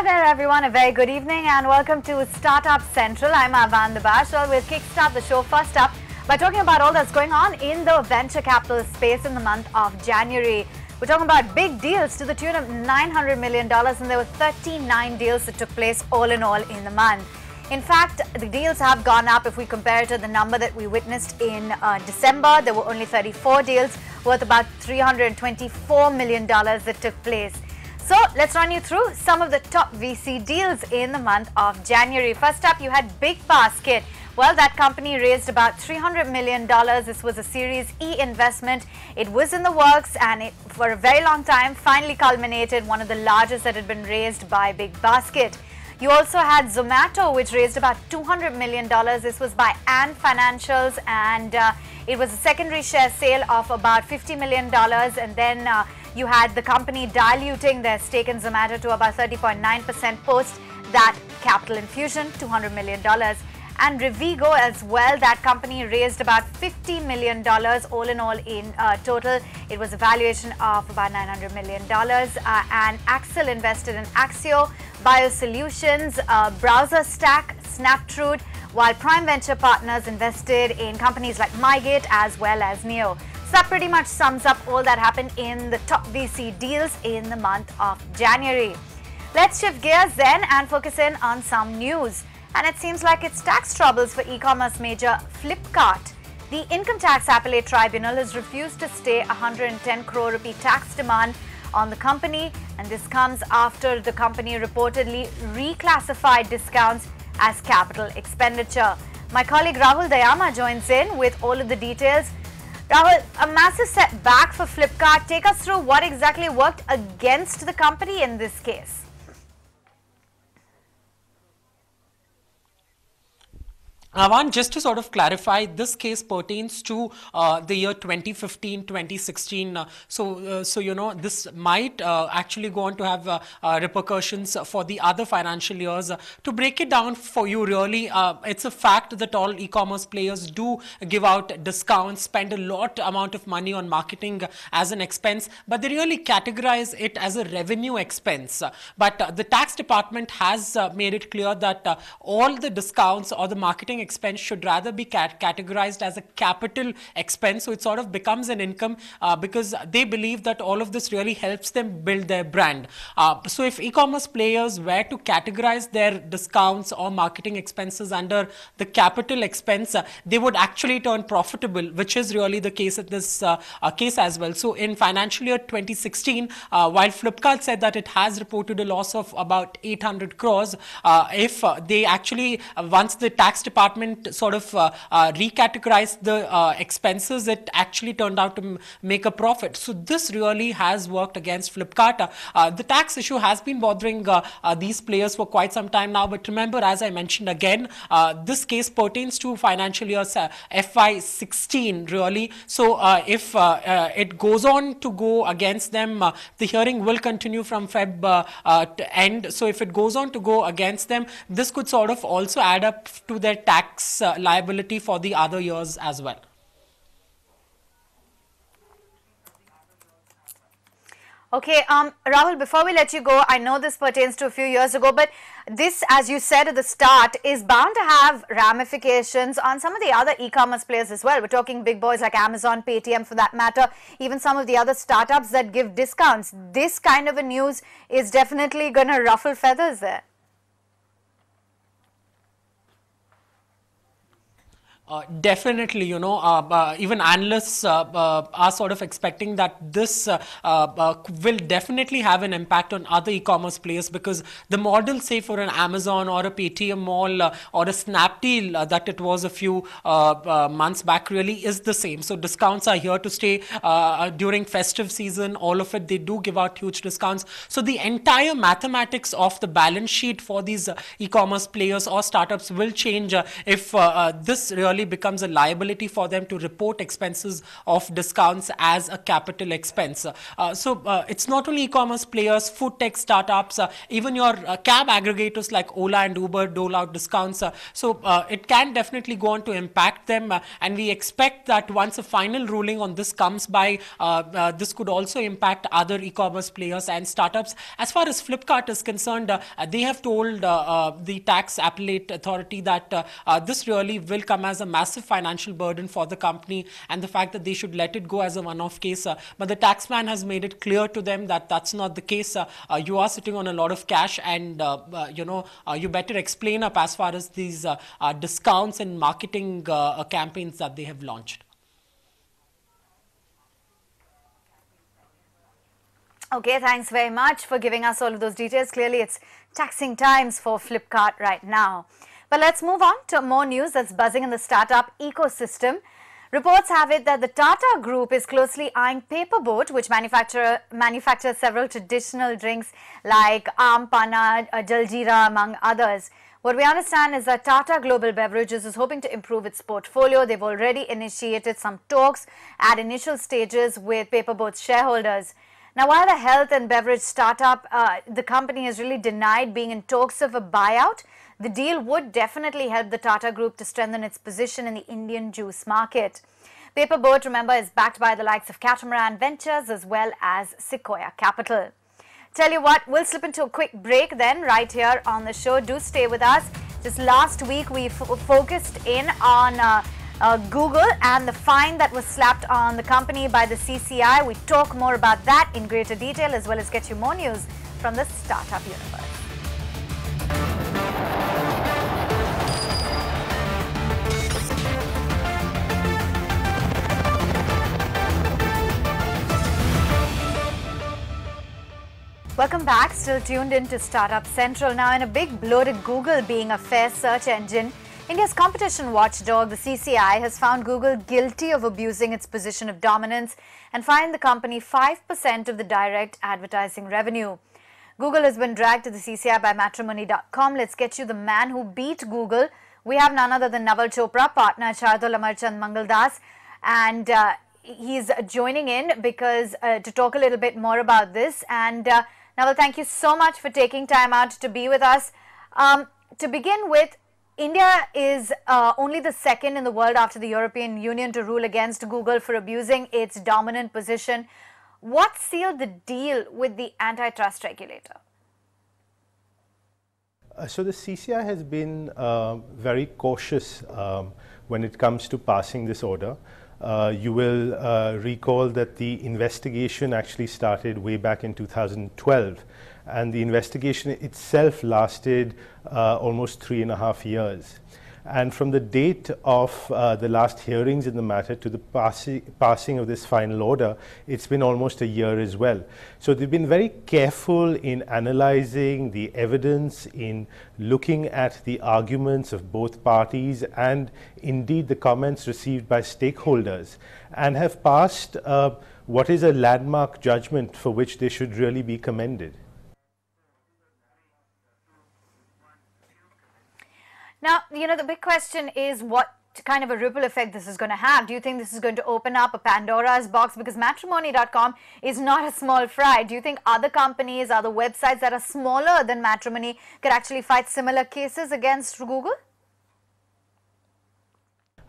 there everyone, a very good evening and welcome to Startup Central. I'm Avan Dabash. Well, we'll kickstart the show first up by talking about all that's going on in the venture capital space in the month of January. We're talking about big deals to the tune of $900 million, and there were 39 deals that took place all in all in the month. In fact, the deals have gone up if we compare it to the number that we witnessed in December. There were only 34 deals worth about $324 million that took place. So let's run you through some of the top VC deals in the month of January. First up, you had Big Basket. Well, that company raised about $300 million. This was a Series E investment. It was in the works and it, for a very long time, finally culminated, one of the largest that had been raised by Big Basket. You also had Zomato, which raised about $200 million. This was by Ant Financials, and it was a secondary share sale of about $50 million. And then you had the company diluting their stake in Zomato to about 30.9% post that capital infusion, $200 million. And Revigo as well, that company raised about $50 million all in all in total. It was a valuation of about $900 million. And Axel invested in Axio, Biosolutions, Browser Stack, Snaptrude, while Prime Venture Partners invested in companies like MyGate as well as Neo. So that pretty much sums up all that happened in the top VC deals in the month of January. Let's shift gears then and focus in on some news. And it seems like it's tax troubles for e-commerce major Flipkart. The Income Tax Appellate Tribunal has refused to stay 110 crore rupee tax demand on the company, and this comes after the company reportedly reclassified discounts as capital expenditure. My colleague Rahul Dayama joins in with all of the details. Rahul, a massive setback for Flipkart. Take us through what exactly worked against the company in this case. Avan, just to sort of clarify, this case pertains to the year 2015-2016. So you know, this might actually go on to have repercussions for the other financial years. To break it down for you, really, it's a fact that all e-commerce players do give out discounts, spend a lot amount of money on marketing as an expense, but they really categorize it as a revenue expense. But the tax department has made it clear that all the discounts or the marketing expense should rather be categorized as a capital expense. So it sort of becomes an income because they believe that all of this really helps them build their brand. So if e-commerce players were to categorize their discounts or marketing expenses under the capital expense, they would actually turn profitable, which is really the case at this case as well. So in financial year 2016, while Flipkart said that it has reported a loss of about 800 crores, if they actually, once the tax department sort of recategorized the expenses, it actually turned out to make a profit. So this really has worked against Flipkart. The tax issue has been bothering these players for quite some time now, but remember, as I mentioned again, this case pertains to financial year FY16 really. So if it goes on to go against them, the hearing will continue from Feb to end. So if it goes on to go against them, this could sort of also add up to their tax liability for the other years as well. Okay, Rahul, before we let you go, I know this pertains to a few years ago, but this, as you said at the start, is bound to have ramifications on some of the other e-commerce players as well. We're talking big boys like Amazon, Paytm for that matter, even some of the other startups that give discounts. This kind of a news is definitely going to ruffle feathers there. Definitely, you know, even analysts are sort of expecting that this will definitely have an impact on other e-commerce players, because the model, say for an Amazon or a Paytm Mall or a Snapdeal that it was a few months back really is the same. So discounts are here to stay during festive season. All of it, they do give out huge discounts. So the entire mathematics of the balance sheet for these e-commerce players or startups will change if this really really becomes a liability for them to report expenses of discounts as a capital expense. It's not only e-commerce players, food tech startups, even your cab aggregators like Ola and Uber dole out discounts. It can definitely go on to impact them, and we expect that once a final ruling on this comes by, this could also impact other e-commerce players and startups. As far as Flipkart is concerned, they have told the tax appellate authority that this really will come as a massive financial burden for the company, and the fact that they should let it go as a one-off case. But the taxman has made it clear to them that that's not the case. You are sitting on a lot of cash, and you better explain up as far as these discounts and marketing campaigns that they have launched. Okay, thanks very much for giving us all of those details. Clearly, it's taxing times for Flipkart right now. But let's move on to more news that's buzzing in the startup ecosystem. Reports have it that the Tata Group is closely eyeing Paperboat, which manufactures several traditional drinks like Aam Panna, Jaljeera, among others. What we understand is that Tata Global Beverages is hoping to improve its portfolio. They've already initiated some talks at initial stages with Paperboat's shareholders. Now, while the health and beverage startup, the company has really denied being in talks of a buyout, the deal would definitely help the Tata Group to strengthen its position in the Indian juice market. Paperboat, remember, is backed by the likes of Catamaran Ventures as well as Sequoia Capital. Tell you what, we'll slip into a quick break then right here on the show. Do stay with us. Just last week, we focused in on Google and the fine that was slapped on the company by the CCI. We talk more about that in greater detail, as well as get you more news from the startup universe. Welcome back. Still tuned in to Startup Central. Now, in a big blow to Google being a fair search engine, India's competition watchdog, the CCI, has found Google guilty of abusing its position of dominance and fined the company 5% of the direct advertising revenue. Google has been dragged to the CCI by Matrimony.com. Let's get you the man who beat Google. We have none other than Naval Chopra, partner Chardol Amarchand Mangaldas, and he's joining in because to talk a little bit more about this. And Naval, thank you so much for taking time out to be with us. To begin with, India is only the second in the world after the European Union to rule against Google for abusing its dominant position. What sealed the deal with the antitrust regulator? So the CCI has been very cautious when it comes to passing this order. You will recall that the investigation actually started way back in 2012, and the investigation itself lasted almost 3.5 years. And from the date of the last hearings in the matter to the passing of this final order, it's been almost a year as well. So they've been very careful in analyzing the evidence, in looking at the arguments of both parties, and indeed the comments received by stakeholders, and have passed what is a landmark judgment for which they should really be commended. Now, the big question is what kind of a ripple effect this is going to have. Do you think this is going to open up a Pandora's box? Because Matrimony.com is not a small fry. Do you think other companies, other websites that are smaller than Matrimony could actually fight similar cases against Google?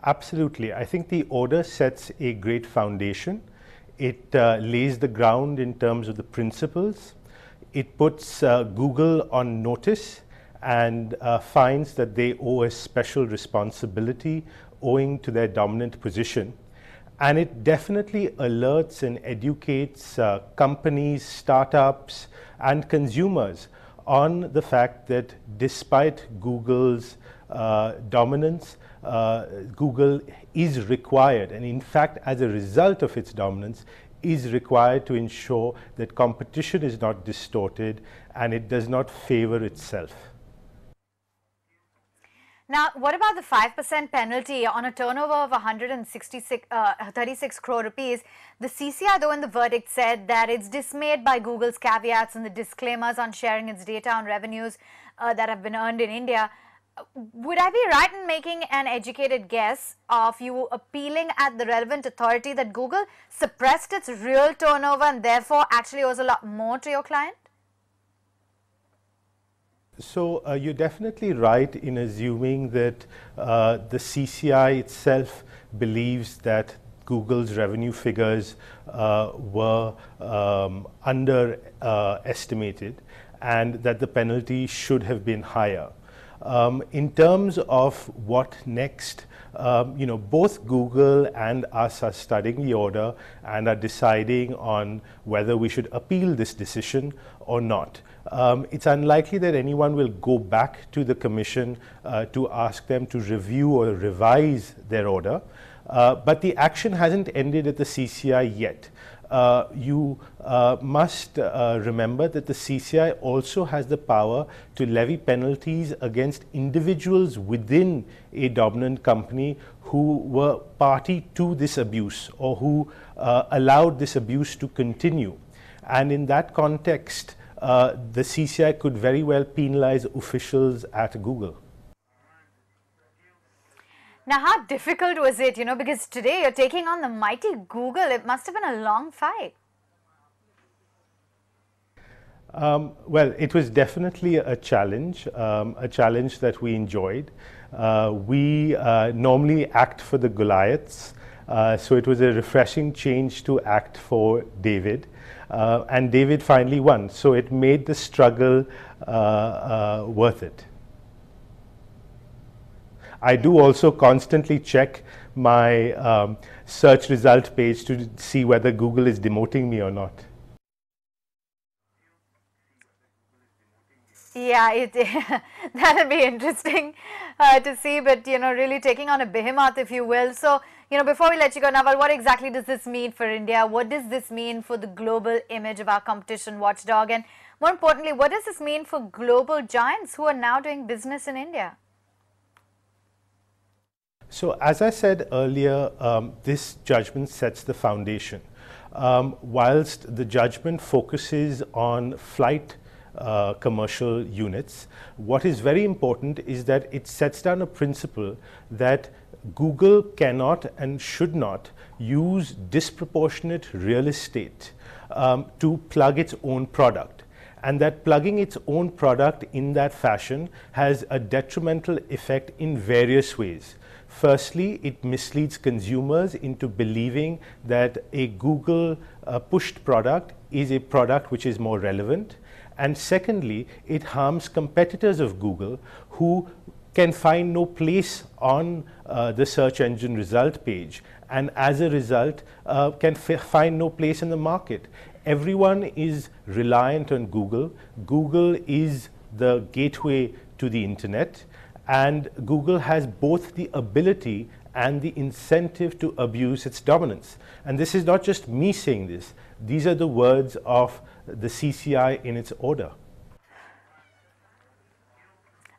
Absolutely. I think the order sets a great foundation. It lays the ground in terms of the principles. It puts Google on notice and finds that they owe a special responsibility owing to their dominant position. And it definitely alerts and educates companies, startups, and consumers on the fact that despite Google's dominance, Google is required, and in fact, as a result of its dominance, is required to ensure that competition is not distorted and it does not favor itself. Now, what about the 5% penalty on a turnover of 36 crore rupees? The CCI, though, in the verdict said that it's dismayed by Google's caveats and the disclaimers on sharing its data on revenues that have been earned in India. Would I be right in making an educated guess of you appealing at the relevant authority that Google suppressed its real turnover and therefore actually owes a lot more to your client? So you're definitely right in assuming that the CCI itself believes that Google's revenue figures were underestimated and that the penalty should have been higher. In terms of what next, both Google and us are studying the order and are deciding on whether we should appeal this decision or not. It's unlikely that anyone will go back to the Commission to ask them to review or revise their order, but the action hasn't ended at the CCI yet. You must remember that the CCI also has the power to levy penalties against individuals within a dominant company who were party to this abuse or who allowed this abuse to continue. And in that context, the CCI could very well penalize officials at Google. Now, how difficult was it, because today you're taking on the mighty Google. It must have been a long fight. Well, it was definitely a challenge that we enjoyed. We normally act for the Goliaths, so it was a refreshing change to act for David. And David finally won, so it made the struggle worth it. I do also constantly check my search result page to see whether Google is demoting me or not. Yeah, that'll be interesting to see, but really taking on a behemoth, if you will. So, before we let you go, Naval, what exactly does this mean for India? What does this mean for the global image of our competition watchdog? And more importantly, what does this mean for global giants who are now doing business in India? So as I said earlier, this judgment sets the foundation. Whilst the judgment focuses on flight commercial units, what is very important is that it sets down a principle that Google cannot and should not use disproportionate real estate to plug its own product. And that plugging its own product in that fashion has a detrimental effect in various ways. Firstly, it misleads consumers into believing that a Google pushed product is a product which is more relevant. And secondly, it harms competitors of Google who can find no place on the search engine result page, and as a result can find no place in the market. Everyone is reliant on Google. Google is the gateway to the internet, and Google has both the ability and the incentive to abuse its dominance. And this is not just me saying this. These are the words of the CCI in its order.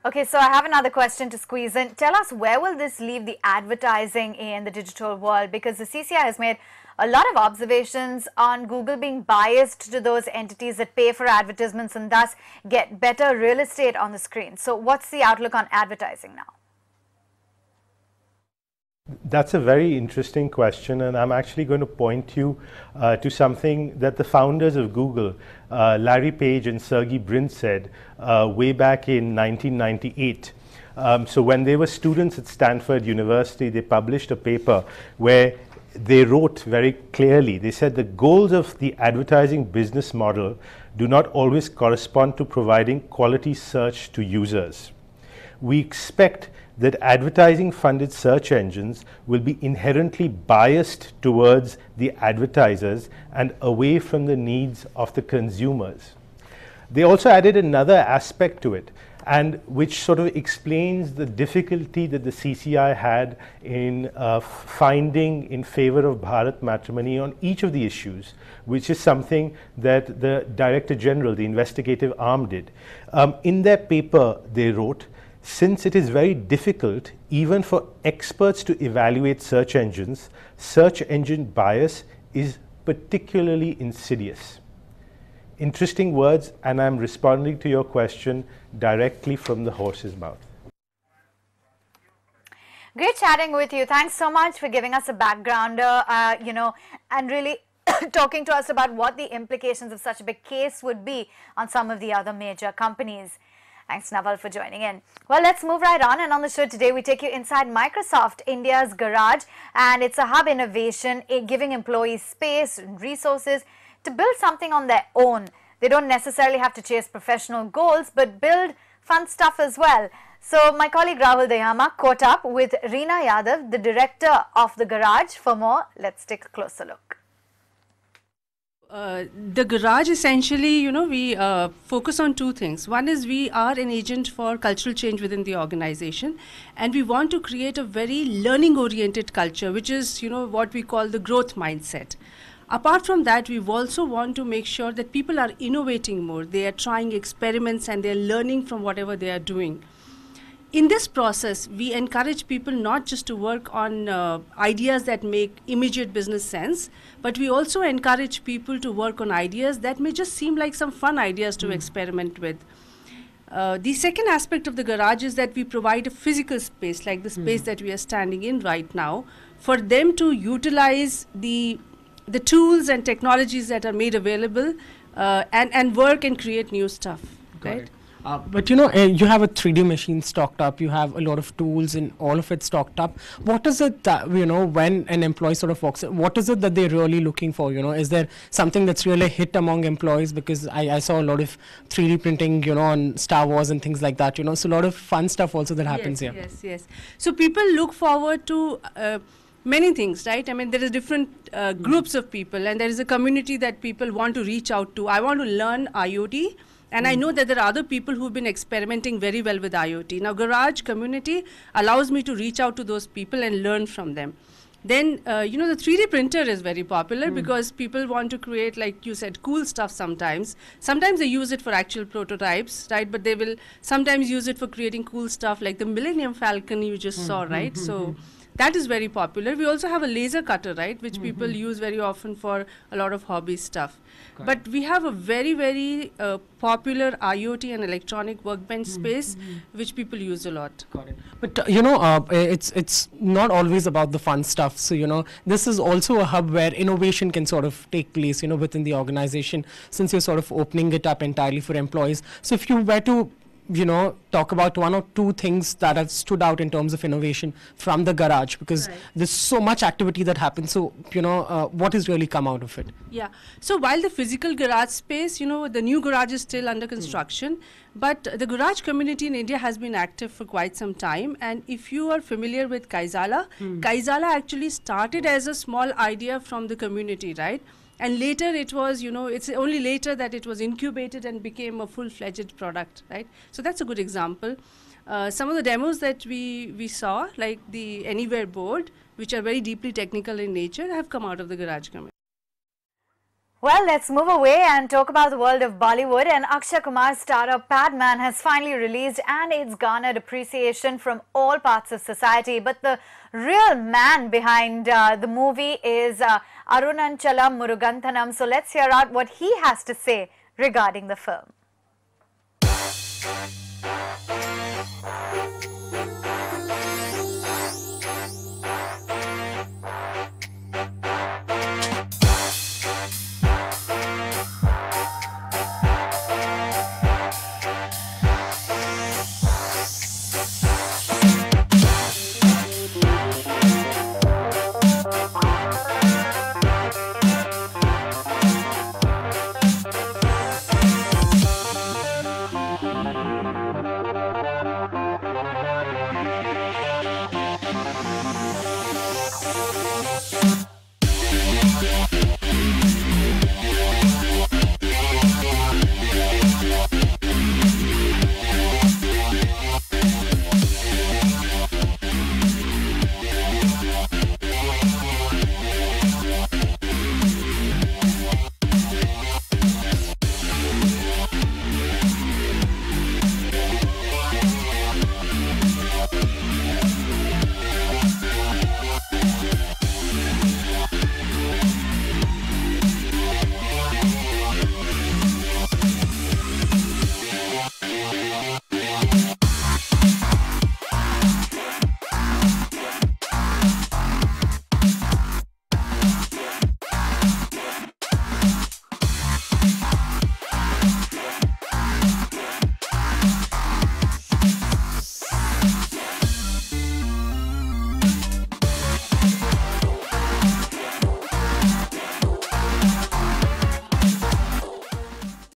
Okay, so I have another question to squeeze in. Tell us, where will this leave the advertising in the digital world? Because the CCI has made a lot of observations on Google being biased to those entities that pay for advertisements and thus get better real estate on the screen. So what's the outlook on advertising now? That's a very interesting question, and I'm actually going to point you to something that the founders of Google, Larry Page and Sergey Brin, said way back in 1998. So when they were students at Stanford University, they published a paper where they wrote very clearly, they said the goals of the advertising business model do not always correspond to providing quality search to users. We expect that advertising funded search engines will be inherently biased towards the advertisers and away from the needs of the consumers. They also added another aspect to it, and which sort of explains the difficulty that the CCI had in finding in favor of Bharat Matrimony on each of the issues, which is something that the Director General, the investigative arm, did. In their paper, they wrote, since it is very difficult even for experts to evaluate search engines, search engine bias is particularly insidious. Interesting words, and I'm responding to your question directly from the horse's mouth. Great chatting with you. Thanks so much for giving us a backgrounder, and really talking to us about what the implications of such a big case would be on some of the other major companies. Thanks, Naval, for joining in. Well, let's move right on. And on the show today, we take you inside Microsoft India's garage. And it's a hub innovation, giving employees space and resources to build something on their own. They don't necessarily have to chase professional goals, but build fun stuff as well. So my colleague Rahul Dayama caught up with Reena Yadav, the director of the garage. For more, let's take a closer look. The garage essentially, we focus on two things. One is we are an agent for cultural change within the organization, and we want to create a very learning-oriented culture, which is, what we call the growth mindset. Apart from that, we also want to make sure that people are innovating more. They are trying experiments and they're learning from whatever they are doing. In this process, we encourage people not just to work on ideas that make immediate business sense, but we also encourage people to work on ideas that may just seem like some fun ideas to experiment with. The second aspect of the garage is that we provide a physical space, like the space that we are standing in right now, for them to utilize the tools and technologies that are made available and work and create new stuff. Right? But you have a 3D machine stocked up, you have a lot of tools and all of it stocked up. What is it that, when an employee sort of walks in, what is it that they're really looking for? Is there something that's really a hit among employees? Because I saw a lot of 3D printing, on Star Wars and things like that, so a lot of fun stuff also that happens here. Yes. So people look forward to many things, right? I mean, there is different groups of people, and there is a community that people want to reach out to. I want to learn IoT. And I know that there are other people who've been experimenting very well with IoT. Now, Garage community allows me to reach out to those people and learn from them. Then, the 3D printer is very popular because people want to create, like you said, cool stuff sometimes. Sometimes they use it for actual prototypes, right? But they will sometimes use it for creating cool stuff like the Millennium Falcon you just saw, right? So that is very popular. We also have a laser cutter, right, which people use very often for a lot of hobby stuff. But we have a very, very popular IoT and electronic workbench space, which people use a lot. Got it. But, it's not always about the fun stuff. So, this is also a hub where innovation can sort of take place, within the organization, since you're sort of opening it up entirely for employees. So if you were to talk about one or two things that have stood out in terms of innovation from the garage, because there's so much activity that happens. So, what has really come out of it? Yeah. So while the physical garage space, the new garage is still under construction, but the garage community in India has been active for quite some time. And if you are familiar with Kaizala, Kaizala actually started as a small idea from the community, right? And later it was, it's only later that it was incubated and became a full-fledged product, right? So that's a good example. Some of the demos that we saw, like the Anywhere board, which are very deeply technical in nature, have come out of the garage community. Well, let's move away and talk about the world of Bollywood. And Akshay Kumar's startup Padman has finally released, and it's garnered appreciation from all parts of society. But the real man behind the movie is Arunanchalam Muruganthanam. So let's hear out what he has to say regarding the film.